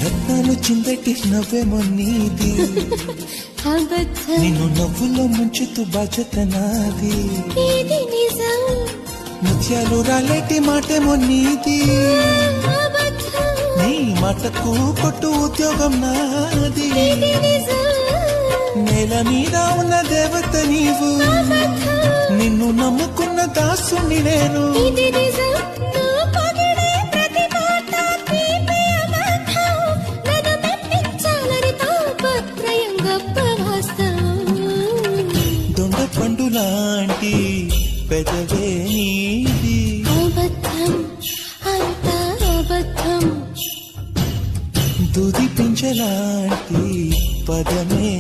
రత్నాలు చిందటి నవ్వేమో నీది నిన్ను నవ్వులో ముంచుతూ బాధ్యత నాది ముత్యాలు రాలేటి మాటేమో నీది నీ మాటకు కొట్టు ఉద్యోగం నాది నేల మీద ఉన్న దేవత నీవు నిన్ను నమ్ముకున్న దాసుని నేను దొండ పండు లాంటి పెదవే నీది దూది పింఛలాంటి పదమే